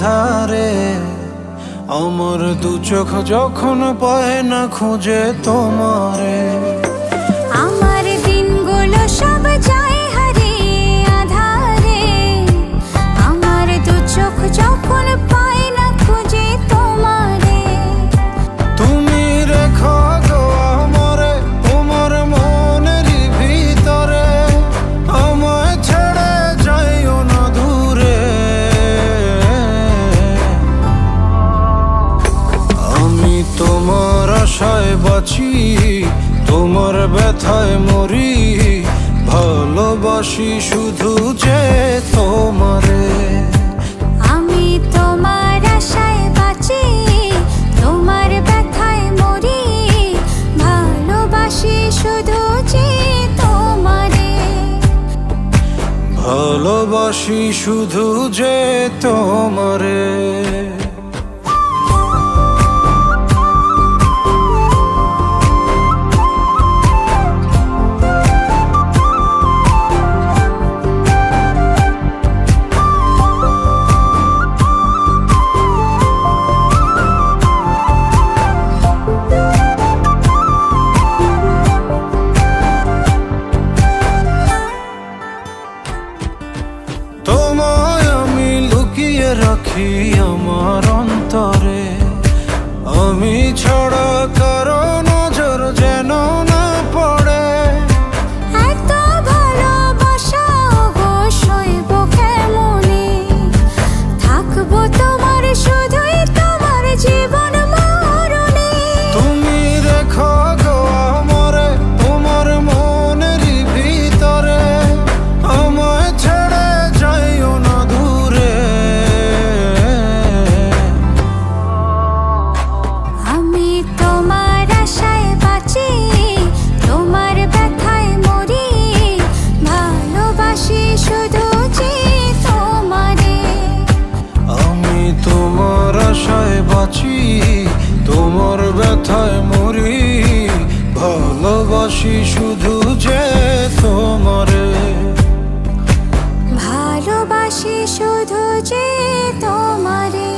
আধারে আমার দু চোখ যখন পায় না খুঁজে তোমারে। আমার দিনগুলো সব যায় হারিয়ে আধারে, আমার দু চোখ যখন পায় না খুঁজে তোমারে। তুমি রেখো গো আমারে তোমার মনেরই ভিতরে, আমায় ছেড়ে যাইও না দূরে। আমি তোমার আশায় বাঁচি, তোমার ব্যথায় মরি, ভালোবাসি শুধু যে তোমারে। আমি তোমার আশায় বাঁচি, তোমার ব্যথায় মরি, ভালোবাসি শুধু যে তোমারে। ভালোবাসি শুধু যে তোমারে। তোমায় আমি লুকিয়ে রাখি আমার অন্তরে, আমি ছাড়া কারো নজর যেন না পড়ে। এত ভালোবাসা গো সইব কেমনে, থাকবো তোমার শুধুই তোমার জীবন মরণে। তুমি রেখো গো আমারে তোমার মনেরই ভিতরে, আমায় ছেড়ে যাইও না দূরে। আমি তোমার আশায় বাঁচি, তোমার ব্যথায় মরি, ভালোবাসি শুধু যে তোমারে। আমি তোমার আশায় বাঁচি, তোমার ব্যথায় মরি, ভালোবাসি শুধু যে তোমারে। ভালোবাসি শুধু যে তোমারে।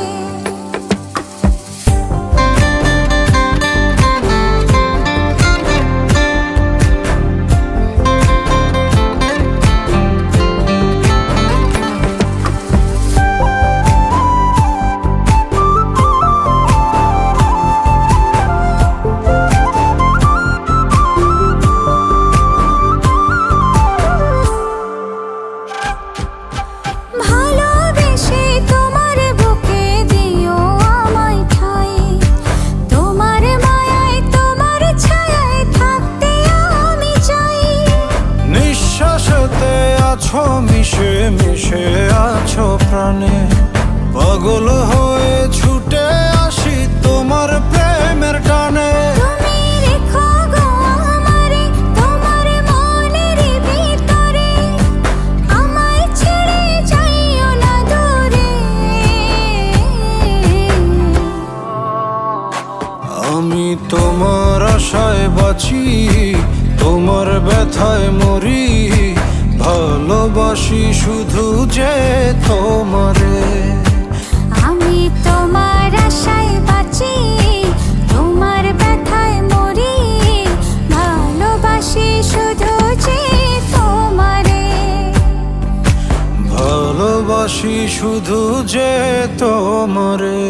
ভালোবেসে তোমার বুকে দিও আমায় ঠাঁই, তোমার মায়ায় তোমার ছায়ায় থাকতে আমি চাই। নিঃশ্বাসেতে আছো মিশে মিশে আছো প্রাণে, পাগল হয়ে ছুটে আসি তোমার প্রেমের টানে। তুমি রেখো গো আমারে তোমার মনেরই ভিতরে, আমায় ছেড়ে যাইও না দূরে। আমি তোমার আশায় বাঁচি, তোমার ব্যথায় মরি, ভালোবাসি শুধু যে তোমারে। আমি তোমার আশায় বাঁচি, তোমার ব্যথায় মরি, ভালোবাসি শুধু যে তোমারে। ভালোবাসি শুধু যে তোমারে।